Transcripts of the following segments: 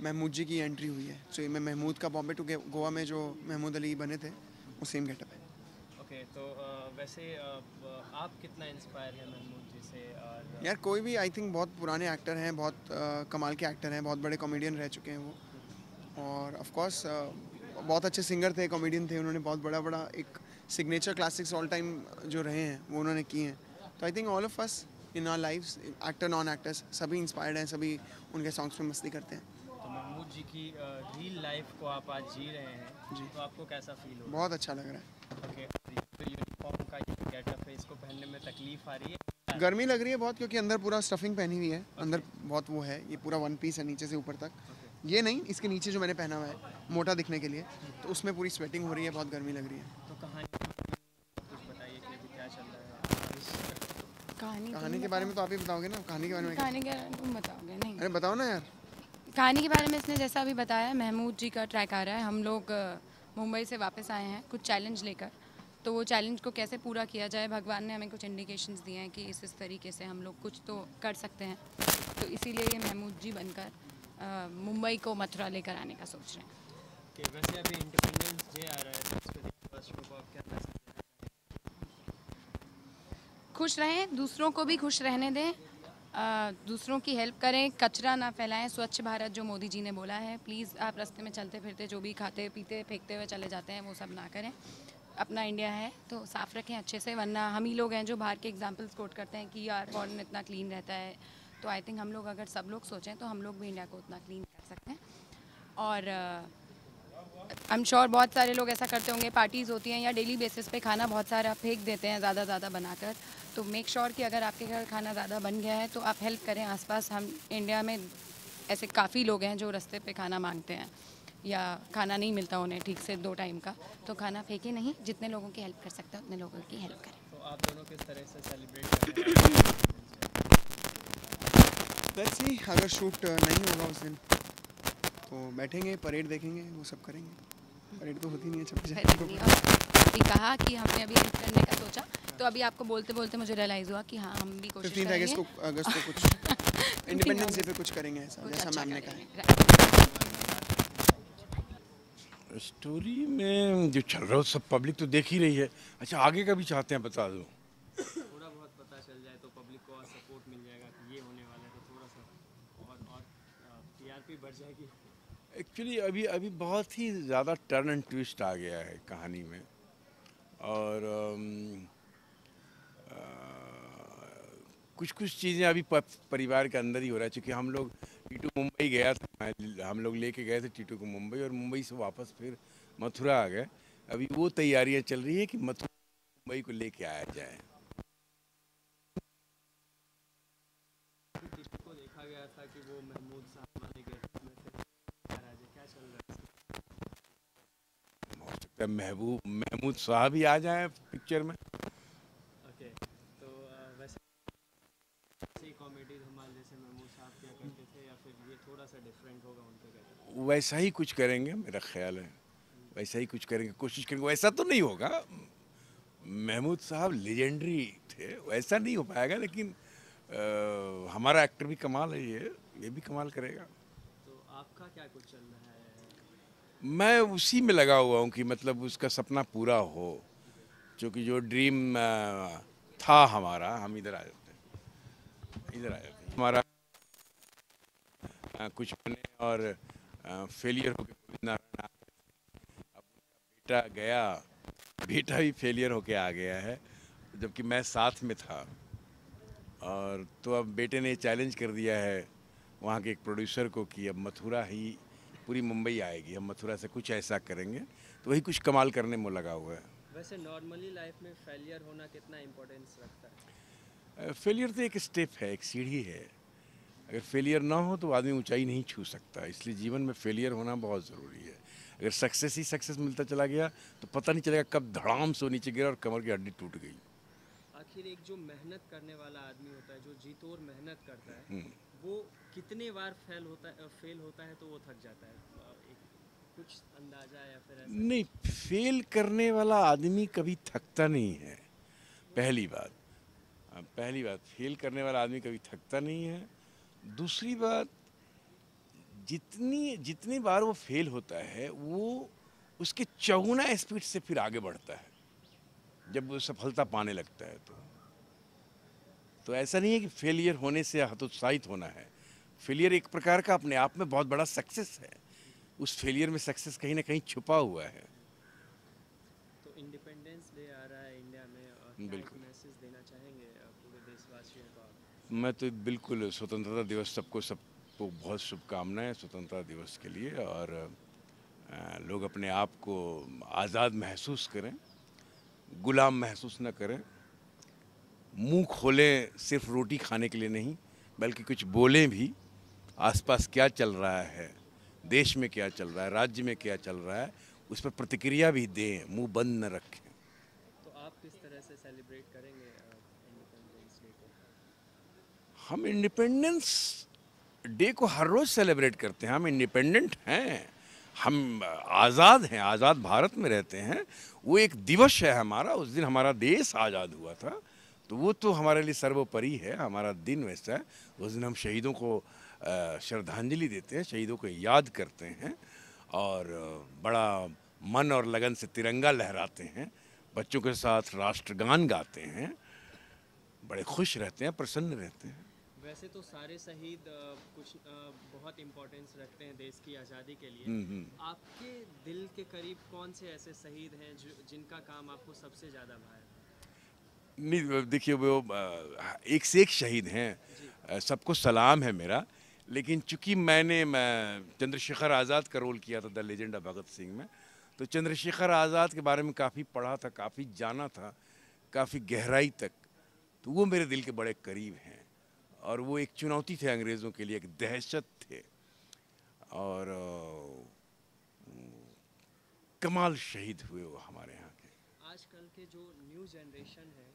महमूद जी की एंट्री हुई है। सो मैं महमूद का बॉम्बे टू गोवा में जो महमूद अली बने थे वो सेम गेटअप है। ओके, तो वैसे आप कितना इंस्पायर हैं महमूद जी से? और यार कोई भी आई थिंक बहुत पुराने एक्टर हैं, बहुत कमाल के एक्टर हैं, बहुत बड़े कॉमेडियन रह चुके हैं वो। और ऑफ कोर्स बहुत अच्छे सिंगर थे, कॉमेडियन थे, उन्होंने बहुत बड़ा बड़ा एक सिग्नेचर क्लासिक्स ऑल टाइम जो रहे हैं वो उन्होंने किए हैं। तो I think all of us in our lives, actor non actors, सभी इंस्पायर्ड हैं, सभी उनके सॉन्ग्स में मस्ती करते हैं। तो महमूद जी की रियल लाइफ को आप आज जी रहे हैं, जी, तो आपको कैसा फील हो रहा बहुत अच्छा लग रहा है। है? ओके, और ये जो यूनिफॉर्म का ये गेटअप है, इसको पहनने में तकलीफ आ रही है? गर्मी लग रही है बहुत, क्योंकि अंदर पूरा स्टफिंग पहनी हुई है, अंदर Okay. बहुत वो है, ये पूरा वन पीस है नीचे से ऊपर तक। ओके, ये नहीं, इसके नीचे जो मैंने पहना हुआ है मोटा दिखने के लिए, तो उसमें पूरी स्वेटिंग हो रही है, बहुत गर्मी लग रही है। तो कहानी कुछ बताइए कि अभी क्या चल रहा है? कहानी के बारे में तो आप ही बताओगे ना, कहानी के बारे में क्या? कहानी के बारे में तुम बताओगे नहीं? अरे बताओ ना यार। कहानी के बारे में इसने जैसा अभी बताया, महमूद जी का ट्रैक आ रहा है। हम लोग मुंबई से वापस आए हैं कुछ चैलेंज लेकर, तो वो चैलेंज को कैसे पूरा किया जाए, भगवान ने हमें कुछ इंडिकेशंस दिए हैं कि इस तरीके से हम लोग कुछ तो कर सकते हैं। तो इसीलिए ये महमूद जी बनकर मुंबई को मथुरा लेकर आने का सोच रहे हैं। कि वैसे अभी इंडिपेंडेंस डे आ रहा है, तो इसको देखकर राष्ट्र को आप क्या मैसेज देना चाहेंगे? खुश रहें, दूसरों को भी खुश रहने दें, दूसरों की हेल्प करें, कचरा ना फैलाएं। स्वच्छ भारत जो मोदी जी ने बोला है, प्लीज़ आप रास्ते में चलते फिरते जो भी खाते पीते फेंकते हुए चले जाते हैं वो सब ना करें। अपना इंडिया है तो साफ़ रखें अच्छे से, वरना हम ही लोग हैं जो बाहर के एग्जांपल्स कोट करते हैं कि यार फॉरेन इतना क्लीन रहता है। तो आई थिंक हम लोग अगर सब लोग सोचें तो हम लोग भी इंडिया को उतना क्लीन कर सकते हैं। और आई एम श्योर बहुत सारे लोग ऐसा करते होंगे, पार्टीज़ होती हैं या डेली बेसिस पे खाना बहुत सारा फेंक देते हैं ज़्यादा बनाकर। तो मेक श्योर कि अगर आपके घर खाना ज़्यादा बन गया है तो आप हेल्प करें आसपास। हम इंडिया में ऐसे काफ़ी लोग हैं जो रास्ते पे खाना मांगते हैं या खाना नहीं मिलता उन्हें ठीक से 2 टाइम का, तो खाना फेंके नहीं, जितने लोगों की हेल्प कर सकते हैं उतने लोगों की हेल्प करें। तो आप दोनों किस तरह से सेलिब्रेट कर रहे हैं? लेट्स सी, अगर शूट नहीं होगा उस दिन तो बैठेंगे, परेड देखेंगे, वो सब करेंगे। परेड तो होती नहीं है 26 जनवरी को। अभी कहा कि हमने अभी एडिट करने का सोचा, तो अभी आपको बोलते बोलते मुझे रियलाइज़ हुआ कि हाँ हम भी कोशिश 15 करेंगे अगस्त को कुछ इंडिपेंडेंस डे पे कुछ करेंगे ऐसा, कुछ जैसा अच्छा मैम ने कहा है। करेंगे। स्टोरी में जो चल रहा है वो सब पब्लिक तो देख ही रही है। अच्छा, आगे का भी चाहते हैं बता दो? थोड़ा बहुत पता चल जाए तो पब्लिक को और सपोर्ट मिल जाएगा कि ये होने वाला है, तो थोड़ा सा और टीआरपी बढ़ जाएगी। एक्चुअली अभी अभी बहुत ही ज़्यादा टर्न एंड ट्विस्ट आ गया है कहानी में। और कुछ कुछ चीज़ें अभी परिवार के अंदर ही हो रहा है। चूँकि हम लोग टीटू मुंबई गया था, हम लोग लेके गए थे टीटू को मुंबई, और मुंबई से वापस फिर मथुरा आ गए। अभी वो तैयारियां चल रही है कि मथुरा मुंबई को लेके आया जाए। टीटू को देखा गया था कि वो महमूद साहब वाले गेटअप में थे, महाराज क्या चल रहा है? हो सकता है महमूद साहब ही आ जाए पिक्चर में। ओके, तो वैसे ही कॉमेडी धमाल जैसे महमूद साहब किया करते थे, या फिर ये थोड़ा सा डिफरेंट होगा उनका गेटअप? वैसा ही कुछ करेंगे मेरा ख्याल है, वैसा ही कुछ करेंगे, कोशिश करेंगे। वैसा तो नहीं होगा, महमूद साहब लेजेंडरी थे, वैसा नहीं हो पाएगा, लेकिन हमारा एक्टर भी कमाल है, ये भी कमाल करेगा। तो आपका क्या कुछ चल रहा है? मैं उसी में लगा हुआ हूँ कि मतलब उसका सपना पूरा हो, क्योंकि जो ड्रीम था हमारा, हम इधर आ जाते हैं हमारा कुछ बने और फेलियर हो गए। अब बेटा गया, बेटा भी फेलियर होके आ गया है, जबकि मैं साथ में था। और तो अब बेटे ने चैलेंज कर दिया है वहाँ के एक प्रोड्यूसर को कि अब मथुरा ही पूरी मुंबई आएगी, हम मथुरा से कुछ ऐसा करेंगे। तो वही कुछ कमाल करने में लगा हुआ है। वैसे नॉर्मली लाइफ में फेलियर होना कितना इम्पोर्टेंस रखता है? फेलियर तो एक स्टेप है, एक सीढ़ी है। अगर फेलियर ना हो तो आदमी ऊंचाई नहीं छू सकता, इसलिए जीवन में फेलियर होना बहुत ज़रूरी है। अगर सक्सेस ही सक्सेस मिलता चला गया तो पता नहीं चलेगा कब धड़ाम से नीचे गिरा और कमर की हड्डी टूट गई। आखिर एक जो मेहनत करने वाला आदमी होता है, जो जी तोड़ मेहनत करता है, वो कितने बार फेल होता है तो वो थक जाता है? एक कुछ अंदाजा या फिर ऐसा? नहीं, फेल करने वाला आदमी कभी थकता नहीं है, पहली बात फेल करने वाला आदमी कभी थकता नहीं है। दूसरी बात, जितनी बार वो फेल होता है वो उसके चौगुना स्पीड से फिर आगे बढ़ता है जब वो सफलता पाने लगता है। तो ऐसा नहीं है कि फेलियर होने से हतोत्साहित होना है। फेलियर एक प्रकार का अपने आप में बहुत बड़ा सक्सेस है। उस फेलियर में सक्सेस कहीं ना कहीं छुपा हुआ है। तो इंडिपेंडेंस डे आ रहा है इंडिया में, और क्या एक बिल्कुल। मैसेज देना चाहेंगे पूरे देशवासियों को आप? मैं तो बिल्कुल स्वतंत्रता दिवस सबको बहुत शुभकामनाएं स्वतंत्रता दिवस के लिए। और लोग अपने आप को आज़ाद महसूस करें, गुलाम महसूस न करें। मुंह खोलें सिर्फ रोटी खाने के लिए नहीं, बल्कि कुछ बोलें भी। आसपास क्या चल रहा है, देश में क्या चल रहा है, राज्य में क्या चल रहा है, उस पर प्रतिक्रिया भी दें, मुंह बंद न रखें। तो आप किस तरह से सेलिब्रेट करेंगे इंडिपेंडेंस डे को? हम इंडिपेंडेंस डे को हर रोज़ सेलिब्रेट करते हैं। हम इंडिपेंडेंट हैं, हम आज़ाद हैं, आज़ाद भारत में रहते हैं। वो एक दिवस है हमारा, उस दिन हमारा देश आज़ाद हुआ था, तो वो तो हमारे लिए सर्वोपरि है। हमारा दिन वैसा है। उस दिन हम शहीदों को श्रद्धांजलि देते हैं, शहीदों को याद करते हैं और बड़ा मन और लगन से तिरंगा लहराते हैं, बच्चों के साथ राष्ट्रगान गाते हैं, बड़े खुश रहते हैं, प्रसन्न रहते हैं। वैसे तो सारे शहीद कुछ बहुत इम्पोर्टेंस रखते हैं देश की आज़ादी के लिए। आपके दिल के करीब कौन से ऐसे शहीद हैं जिनका काम आपको सबसे ज़्यादा भाया? नहीं, देखिए वो एक से एक शहीद हैं, सबको सलाम है मेरा। लेकिन चूंकि मैं चंद्रशेखर आज़ाद का रोल किया था the legend of Bhagat Singh में, तो चंद्रशेखर आज़ाद के बारे में काफ़ी पढ़ा था, काफ़ी जाना था, काफ़ी गहराई तक। तो वो मेरे दिल के बड़े करीब हैं और वो एक चुनौती थे अंग्रेज़ों के लिए, एक दहशत थे और कमाल शहीद हुए वो हमारे यहाँ के। आजकल के जो न्यू जनरेशन है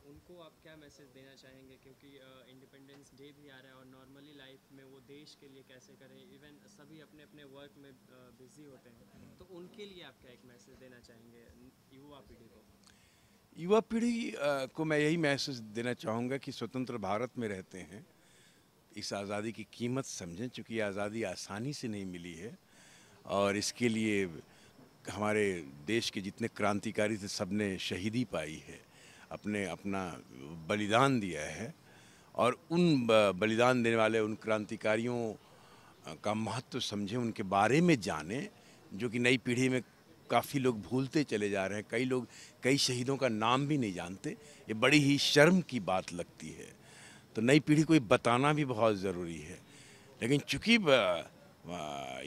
उनको आप क्या मैसेज देना चाहेंगे? क्योंकि इंडिपेंडेंस डे भी आ रहा है और नॉर्मली लाइफ में वो देश के लिए कैसे करें, इवन सभी अपने अपने वर्क में बिजी होते हैं, तो उनके लिए आप क्या एक मैसेज देना चाहेंगे युवा पीढ़ी को? युवा पीढ़ी को मैं यही मैसेज देना चाहूँगा कि स्वतंत्र भारत में रहते हैं, इस आज़ादी की कीमत समझें, क्योंकि ये आज़ादी आसानी से नहीं मिली है और इसके लिए हमारे देश के जितने क्रांतिकारी थे सब ने शहीदी पाई है, अपना बलिदान दिया है। और उन बलिदान देने वाले उन क्रांतिकारियों का महत्व समझें, उनके बारे में जानें, जो कि नई पीढ़ी में काफ़ी लोग भूलते चले जा रहे हैं। कई शहीदों का नाम भी नहीं जानते। ये बड़ी ही शर्म की बात लगती है। तो नई पीढ़ी को ये बताना भी बहुत ज़रूरी है। लेकिन चूँकि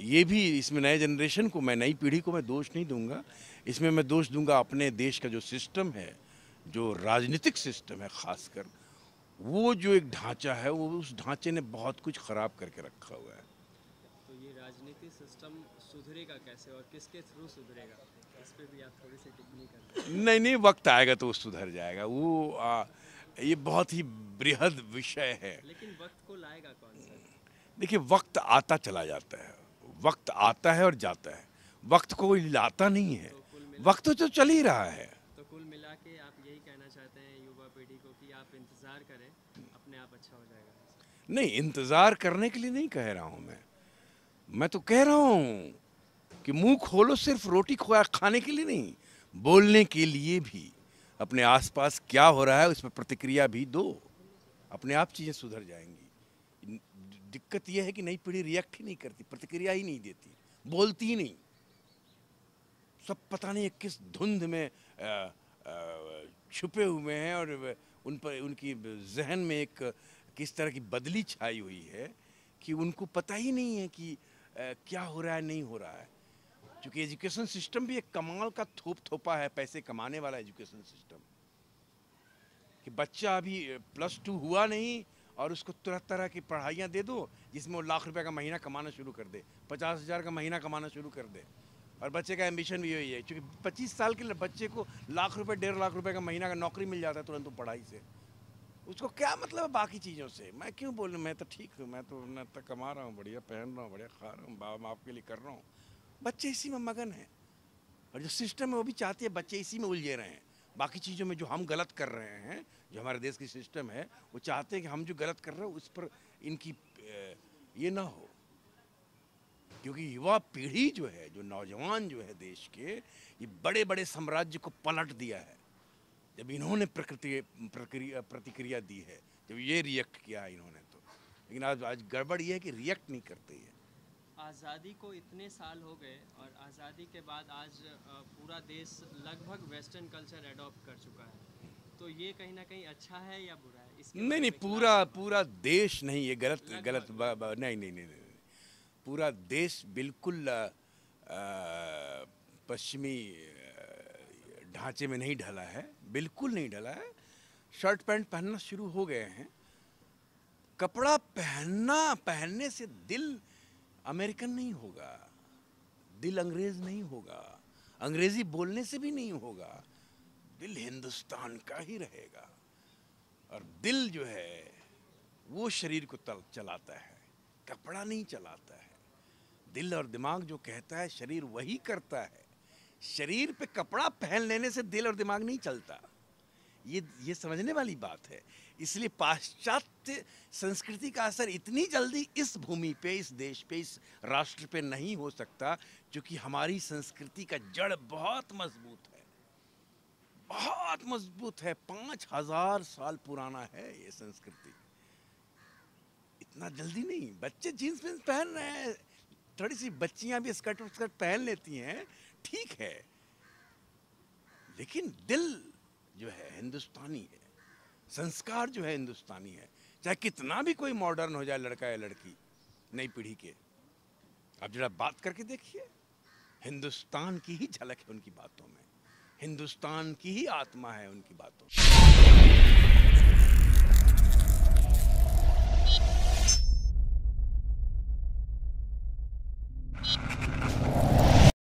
ये भी इसमें नए जनरेशन को, मैं नई पीढ़ी को मैं दोष नहीं दूंगा, इसमें मैं दोष दूंगा अपने देश का जो सिस्टम है, जो राजनीतिक सिस्टम है ख़ासकर, वो जो एक ढांचा है, वो उस ढांचे ने बहुत कुछ ख़राब करके रखा हुआ है। तो ये राजनीतिक सिस्टम सुधरेगा कैसे और किसके थ्रू सुधरेगा, इस पे भी आप थोड़ी सी टिप्पणी करें। नहीं, वक्त आएगा तो वो सुधर जाएगा। ये बहुत ही बृहद विषय है। लेकिन वक्त को लाएगा कौन सा? देखिए, वक्त आता चला जाता है, वक्त आता है और जाता है, वक्त को कोई लाता नहीं है। वक्त तो चल ही रहा है। तो कुल मिला के आप यही कहना चाहते हैं युवा पीढ़ी को कि आप इंतज़ार करें, अपने आप अच्छा हो जाएगा? नहीं, इंतज़ार करने के लिए नहीं कह रहा हूँ मैं तो कह रहा हूँ कि मुंह खोलो सिर्फ रोटी खाने के लिए नहीं, बोलने के लिए भी। अपने आसपास क्या हो रहा है उस पर प्रतिक्रिया भी दो, अपने आप चीज़ें सुधर जाएंगी। दिक्कत यह है कि नई पीढ़ी रिएक्ट ही नहीं करती, प्रतिक्रिया ही नहीं देती, बोलती ही नहीं। सब पता नहीं किस धुंध में छुपे हुए हैं और उन पर उनकी जहन में एक किस तरह की बदली छाई हुई है कि उनको पता ही नहीं है कि क्या हो रहा है, नहीं हो रहा है। क्योंकि एजुकेशन सिस्टम भी एक कमाल का थोपा है, पैसे कमाने वाला एजुकेशन सिस्टम, कि बच्चा अभी +2 हुआ नहीं और उसको तरह की पढ़ाइयाँ दे दो जिसमें वो लाख रुपए का महीना कमाना शुरू कर दे, 50,000 का महीना कमाना शुरू कर दे। और बच्चे का एम्बिशन भी यही है, क्योंकि 25 साल के बच्चे को लाख रुपए 1.5 लाख रुपए का महीना का नौकरी मिल जाता है तुरंत पढ़ाई से। उसको क्या मतलब है बाकी चीज़ों से? मैं क्यों बोलूँ, मैं तो ठीक हूँ, मैं तो न तो कमा रहा हूँ, बढ़िया पहन रहा हूँ, बढ़िया खा रहा हूँ, बाप माँ के लिए कर रहा हूँ। बच्चे इसी में मगन हैं और जो सिस्टम है वो भी चाहती है बच्चे इसी में उलझे रहे हैं। बाकी चीज़ों में जो हम गलत कर रहे हैं, जो हमारे देश की सिस्टम है, वो चाहते हैं कि हम जो गलत कर रहे हैं उस पर इनकी ये ना हो। क्योंकि युवा पीढ़ी जो है, जो नौजवान जो है देश के, ये बड़े बड़े साम्राज्य को पलट दिया है जब इन्होंने प्रतिक्रिया दी है, जब ये रिएक्ट किया है इन्होंने तो। लेकिन आज गड़बड़ ये है कि रिएक्ट नहीं करते हैं। आज़ादी को इतने साल हो गए और आज़ादी के बाद आज पूरा देश लगभग वेस्टर्न कल्चर एडॉप्ट कर चुका है, तो ये कहीं ना कहीं अच्छा है या बुरा है? इसके नहीं, पूरा देश नहीं, ये गलत नहीं, पूरा देश बिल्कुल पश्चिमी ढांचे में नहीं ढला है, बिल्कुल नहीं ढला है। शर्ट पैंट पहनना शुरू हो गए हैं। कपड़ा पहनने से दिल अमेरिकन नहीं होगा, दिल अंग्रेज नहीं होगा, अंग्रेजी बोलने से भी नहीं होगा, दिल हिंदुस्तान का ही रहेगा। और दिल जो है वो शरीर को चलाता है, कपड़ा नहीं चलाता है। दिल और दिमाग जो कहता है शरीर वही करता है। शरीर पे कपड़ा पहन लेने से दिल और दिमाग नहीं चलता, ये समझने वाली बात है। इसलिए पाश्चात्य संस्कृति का असर इतनी जल्दी इस भूमि पे, इस देश पे, इस राष्ट्र पे नहीं हो सकता, क्योंकि हमारी संस्कृति का जड़ बहुत मजबूत है, बहुत मजबूत है। 5000 साल पुराना है ये संस्कृति। इतना जल्दी नहीं। बच्चे जीन्स पैंट पहन रहे हैं, थोड़ी सी बच्चियां भी स्कर्ट पहन लेती हैं, ठीक है, लेकिन दिल जो है हिंदुस्तानी है, संस्कार जो है हिंदुस्तानी है। चाहे कितना भी कोई मॉडर्न हो जाए लड़का या लड़की नई पीढ़ी के, आप जरा बात करके देखिए, हिंदुस्तान की ही झलक है उनकी बातों में, हिंदुस्तान की ही आत्मा है उनकी बातों में।